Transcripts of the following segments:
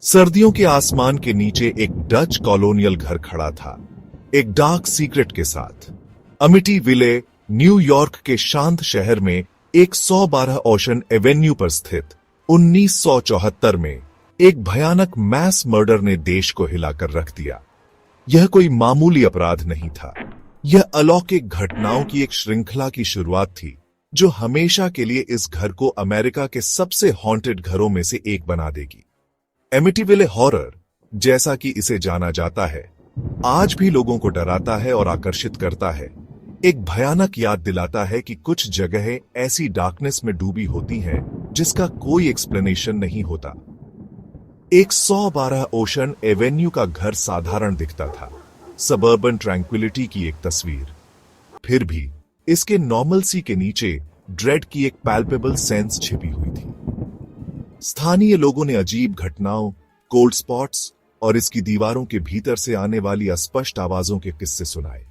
सर्दियों के आसमान के नीचे एक डच कॉलोनियल घर खड़ा था, एक डार्क सीक्रेट के साथ। अमिटीविले, न्यूयॉर्क के शांत शहर में 112 ओशन एवेन्यू पर स्थित 1974 में एक भयानक मैस मर्डर ने देश को हिलाकर रख दिया। यह कोई मामूली अपराध नहीं था, यह अलौकिक घटनाओं की एक श्रृंखला की शुरुआत थी जो हमेशा के लिए इस घर को अमेरिका के सबसे हॉन्टेड घरों में से एक बना देगी। एमिटीविले हॉरर, जैसा कि इसे जाना जाता है, आज भी लोगों को डराता है और आकर्षित करता है। एक भयानक याद दिलाता है कि कुछ जगहें ऐसी डार्कनेस में डूबी होती हैं जिसका कोई एक्सप्लेनेशन नहीं होता। 112 ओशन एवेन्यू का घर साधारण दिखता था, सबर्बन ट्रैंक्विलिटी की एक तस्वीर। फिर भी इसके नॉर्मलसी के नीचे ड्रेड की एक पैल्पेबल सेंस छिपी हुई थी। स्थानीय लोगों ने अजीब घटनाओं, कोल्ड स्पॉट्स और इसकी दीवारों के भीतर से आने वाली अस्पष्ट आवाजों के किस्से सुनाए।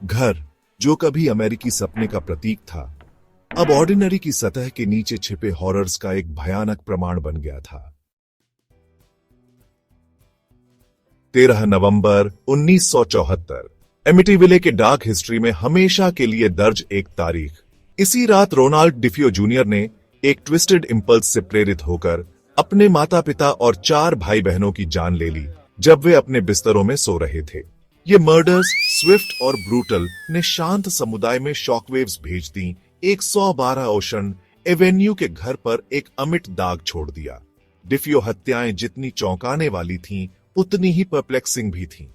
घर, जो कभी अमेरिकी सपने का प्रतीक था, अब ऑर्डिनरी की सतह के नीचे छिपे हॉरर्स का एक भयानक प्रमाण बन गया था। 13 नवंबर 1974 एमिटीविले के डार्क हिस्ट्री में हमेशा के लिए दर्ज एक तारीख। इसी रात रोनाल्ड डिफियो जूनियर ने एक ट्विस्टेड इंपल्स से प्रेरित होकर अपने माता पिता और 4 भाई बहनों की जान ले ली जब वे अपने बिस्तरों में सो रहे थे। ये मर्डर्स, स्विफ्ट और ब्रूटल, ने शांत समुदाय में शॉकवेव्स भेज दी। 112 ओशन एवेन्यू के घर पर एक अमिट दाग छोड़ दिया। डिफियो हत्याएं जितनी चौंकाने वाली थीं, उतनी ही परप्लेक्सिंग भी थीं।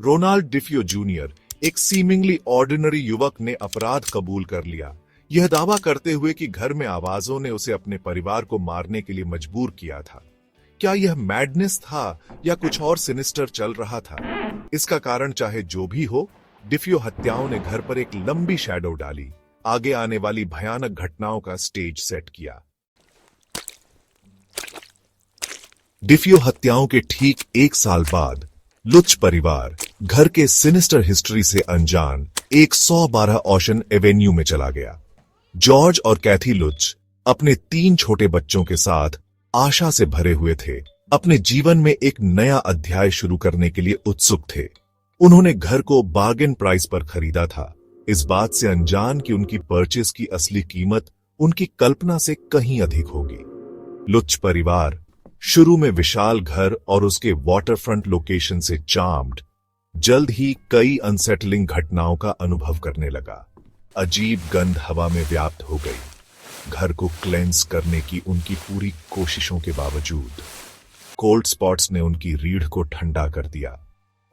रोनाल्ड डिफियो जूनियर, एक सीमिंगली ऑर्डिनरी युवक, ने अपराध कबूल कर लिया, यह दावा करते हुए कि घर में आवाजों ने उसे अपने परिवार को मारने के लिए मजबूर किया था। क्या यह मैडनेस था या कुछ और सिनिस्टर चल रहा था? इसका कारण चाहे जो भी हो, डिफियो हत्याओं ने घर पर एक लंबी शैडो डाली, आगे आने वाली भयानक घटनाओं का स्टेज सेट किया। डिफियो हत्याओं के ठीक 1 साल बाद लुच परिवार घर के सिनिस्टर हिस्ट्री से अनजान 112 ओशन एवेन्यू में चला गया। जॉर्ज और कैथी लुच अपने 3 छोटे बच्चों के साथ आशा से भरे हुए थे, अपने जीवन में एक नया अध्याय शुरू करने के लिए उत्सुक थे। उन्होंने घर को बार्गेन प्राइस पर खरीदा था, इस बात से अनजान कि उनकी परचेज की असली कीमत उनकी कल्पना से कहीं अधिक होगी। लुच परिवार शुरू में विशाल घर और उसके वाटरफ्रंट लोकेशन से चार्म्ड, जल्द ही कई अनसेटलिंग घटनाओं का अनुभव करने लगा। अजीब गंध हवा में व्याप्त हो गई। घर को क्लेंस करने की उनकी पूरी कोशिशों के बावजूद कोल्ड स्पॉट्स ने उनकी रीढ़ को ठंडा कर दिया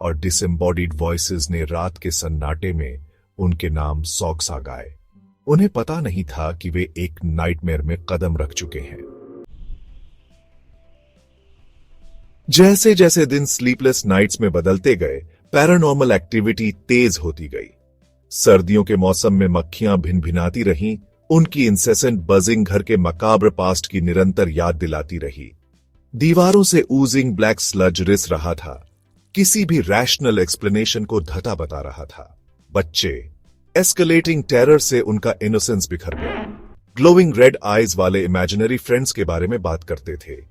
और डिसएम्बॉडीड वॉइसेस ने रात के सन्नाटे में उनके नाम सौगसा गाए। उन्हें पता नहीं था कि वे एक नाइटमेयर में कदम रख चुके हैं। जैसे जैसे दिन स्लीपलेस नाइट्स में बदलते गए, पैरानॉर्मल एक्टिविटी तेज होती गई। सर्दियों के मौसम में मक्खियां भिनभिनाती रहीं, उनकी इंसेसेंट बजिंग घर के मकाब्र पास्ट की निरंतर याद दिलाती रही। दीवारों से ऊजिंग ब्लैक स्लज रिस रहा था, किसी भी रैशनल एक्सप्लेनेशन को धता बता रहा था। बच्चे एस्केलेटिंग टेरर से उनका इनोसेंस बिखर गया, ग्लोइंग रेड आईज वाले इमेजिनरी फ्रेंड्स के बारे में बात करते थे।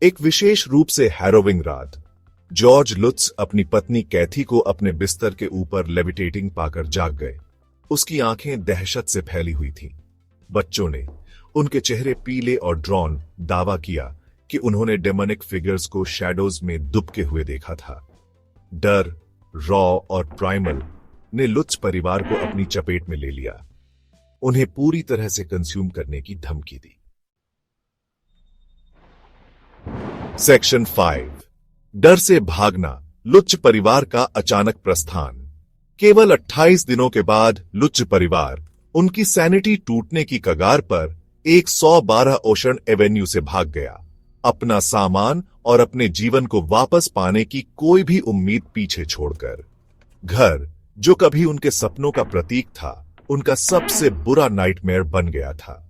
एक विशेष रूप से हैरोविंग रात, जॉर्ज लुट्स अपनी पत्नी कैथी को अपने बिस्तर के ऊपर लेविटेटिंग पाकर जाग गए। उसकी आंखें दहशत से फैली हुई थीं। बच्चों ने, उनके चेहरे पीले और ड्रॉन, दावा किया कि उन्होंने डेमोनिक फिगर्स को शैडोज में दुबके हुए देखा था। डर, रॉ और प्राइमल ने लुट्स परिवार को अपनी चपेट में ले लिया, उन्हें पूरी तरह से कंज्यूम करने की धमकी दी। सेक्शन 5, डर से भागना, लुच परिवार का अचानक प्रस्थान। केवल 28 दिनों के बाद लुच परिवार उनकी सैनिटी टूटने की कगार पर 112 ओशन एवेन्यू से भाग गया, अपना सामान और अपने जीवन को वापस पाने की कोई भी उम्मीद पीछे छोड़कर। घर, जो कभी उनके सपनों का प्रतीक था, उनका सबसे बुरा नाइटमेयर बन गया था।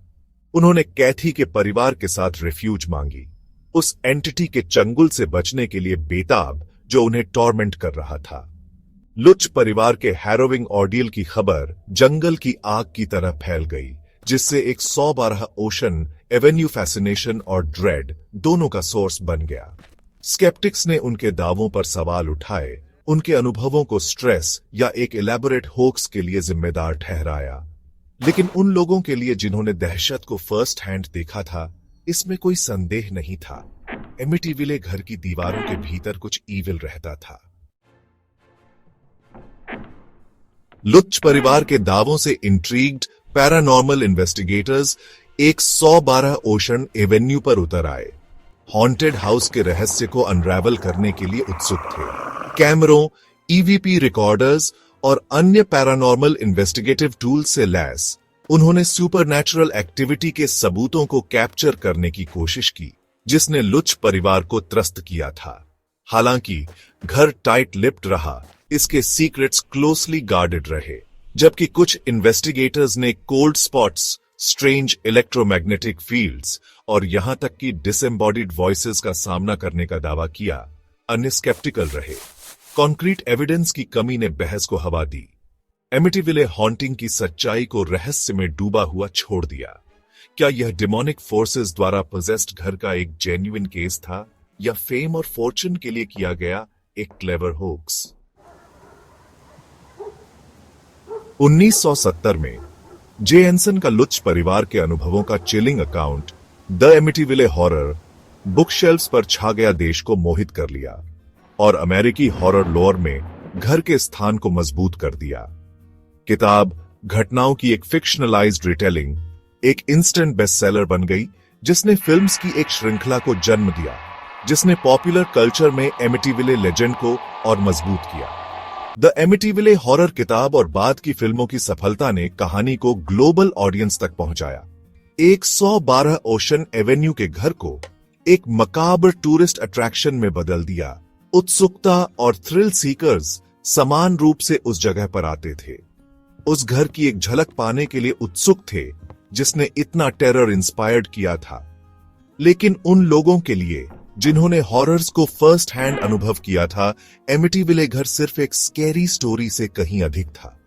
उन्होंने कैथी के परिवार के साथ रिफ्यूज मांगी, उस एंटिटी के चंगुल से बचने के लिए बेताब जो उन्हें टॉर्मेंट कर रहा था। लुच परिवार के हैरोविंग ऑर्डियल की खबर जंगल की आग की तरह फैल गई, जिससे 112 ओशन एवेन्यू फैसिनेशन और ड्रेड दोनों का सोर्स बन गया। स्केप्टिक्स ने उनके दावों पर सवाल उठाए, उनके अनुभवों को स्ट्रेस या एक इलैबोरेट होक्स के लिए जिम्मेदार ठहराया। लेकिन उन लोगों के लिए जिन्होंने दहशत को फर्स्ट हैंड देखा था, इसमें कोई संदेह नहीं था। एमिटीविले घर की दीवारों के भीतर कुछ ईविल रहता था। लुच परिवार के दावों से इंट्रीग्ड पैरानॉर्मल इन्वेस्टिगेटर्स एक 112 ओशन एवेन्यू पर उतर आए। हॉन्टेड हाउस के रहस्य को अनरैवल करने के लिए उत्सुक थे। कैमरों, ईवीपी रिकॉर्डर्स और अन्य पैरानॉर्मल इन्वेस्टिगेटिव टूल से लैस उन्होंने सुपरनैचुरल एक्टिविटी के सबूतों को कैप्चर करने की कोशिश की, जिसने लुच परिवार को त्रस्त किया था। हालांकि घर टाइट लिप्ड रहा, इसके सीक्रेट्स क्लोजली गार्डेड रहे, जबकि कुछ इन्वेस्टिगेटर्स ने cold spots, strange electromagnetic fields और यहां तक कि डिसएम्बॉडीड वॉइसेस का सामना करने का दावा किया। अन्य स्केप्टिकल रहे। कॉन्क्रीट एविडेंस की कमी ने बहस को हवा दी। एमिटीविले हॉन्टिंग की सच्चाई को रहस्य में डूबा हुआ छोड़ दिया। क्या यह डिमोनिक फोर्सेस द्वारा पोजेस्ड घर का एक जेन्युइन केस था, या फेम और फॉर्चून के लिए किया गया एक क्लेवर होक्स? 1970 में जे एनसन का लुच परिवार के अनुभवों का chilling account the एमिटीविले horror bookshelves पर छा गया देश को मोहित कर लिया और अमेरिकी हॉरर लोर में घर के स्थान को मजबूत कर दिया। किताब घटनाओं की एक फिक्शनलाइज्ड रिटेलिंग एक इंस्टेंट बेस्टसेलर बन गई, जिसने फिल्म्स की एक श्रृंखला को जन्म दिया, जिसने पॉपुलर कल्चर में एमिटीविले लेजेंड को और मजबूत किया। द एमिटीविले हॉरर किताब और बाद की फिल्मों की सफलता ने कहानी को ग्लोबल ऑडियंस तक पहुंचाया। 112 ओशन एवेन्यू के घर को एक मकाबर टूरिस्ट अट्रैक्शन में बदल दिया। उत्सुकता और थ्रिल सीकर्स समान रूप से उस जगह पर आते थे, उस घर की एक झलक पाने के लिए उत्सुक थे जिसने इतना टेरर इंस्पायर्ड किया था। लेकिन उन लोगों के लिए जिन्होंने हॉरर्स को फर्स्ट हैंड अनुभव किया था, एमिटीविले घर सिर्फ एक स्कैरी स्टोरी से कहीं अधिक था।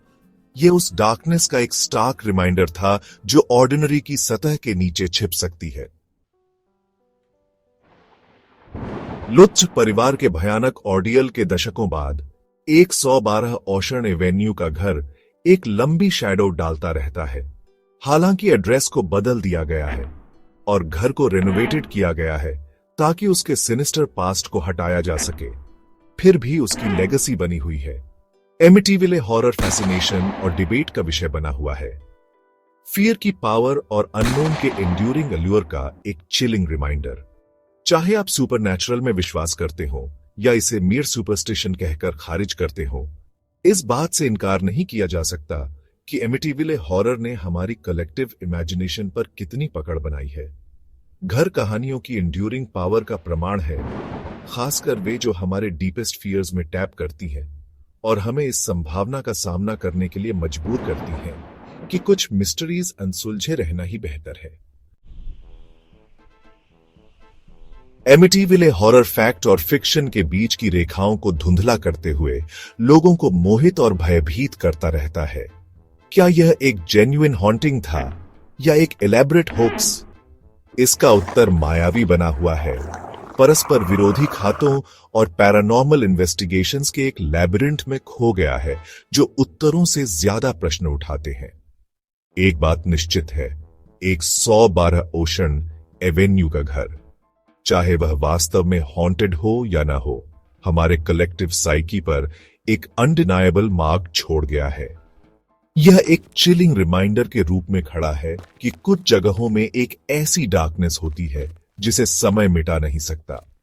यह उस डार्कनेस का एक स्टार्क रिमाइंडर था जो ऑर्डिनरी की सतह के नीचे छिप सकती है। लुच परिवार के भयानक ऑर्डियल के दशकों बाद 112 ओशन एवेन्यू का घर एक लंबी शैडो डालता रहता है। हालांकि एड्रेस को बदल दिया गया है और घर को रेनोवेटेड किया गया है ताकि उसके सिनिस्टर पास्ट को हटाया जा सके, फिर भी उसकी लेगेसी बनी हुई है। एमिटीविले हॉरर फैसिनेशन और डिबेट का विषय बना हुआ है। फियर की पावर और अननोन के एंड्यूरिंग अल्यूर का एक चिलिंग रिमाइंडर। चाहे आप सुपरनैचुरल में विश्वास करते हो या इसे मियर सुपरस्टिशन कहकर खारिज करते हो, इस बात से इनकार नहीं किया जा सकता कि एमिटीविले हॉरर ने हमारी कलेक्टिव इमेजिनेशन पर कितनी पकड़ बनाई है। घर कहानियों की एंड्यूरिंग पावर का प्रमाण है, खासकर वे जो हमारे डीपेस्ट फियर्स में टैप करती हैं और हमें इस संभावना का सामना करने के लिए मजबूर करती हैं कि कुछ मिस्टरीज अनसुलझे रहना ही बेहतर है। एमिटीविले हॉरर फैक्ट और फिक्शन के बीच की रेखाओं को धुंधला करते हुए लोगों को मोहित और भयभीत करता रहता है। क्या यह एक जेन्युइन हॉन्टिंग था या एक एलैबोरेट होक्स? इसका उत्तर मायावी बना हुआ है, परस्पर विरोधी खातों और पैरानॉर्मल इन्वेस्टिगेशंस के एक लैबिरिंथ में खो गया है जो उत्तरों से ज्यादा प्रश्न उठाते हैं। एक बात निश्चित है, एक 112 ओशन एवेन्यू का घर, चाहे वह वास्तव में हॉन्टेड हो या ना हो, हमारे कलेक्टिव साइकी पर एक अनडिनायबल मार्क छोड़ गया है। यह एक चिलिंग रिमाइंडर के रूप में खड़ा है कि कुछ जगहों में एक ऐसी डार्कनेस होती है जिसे समय मिटा नहीं सकता।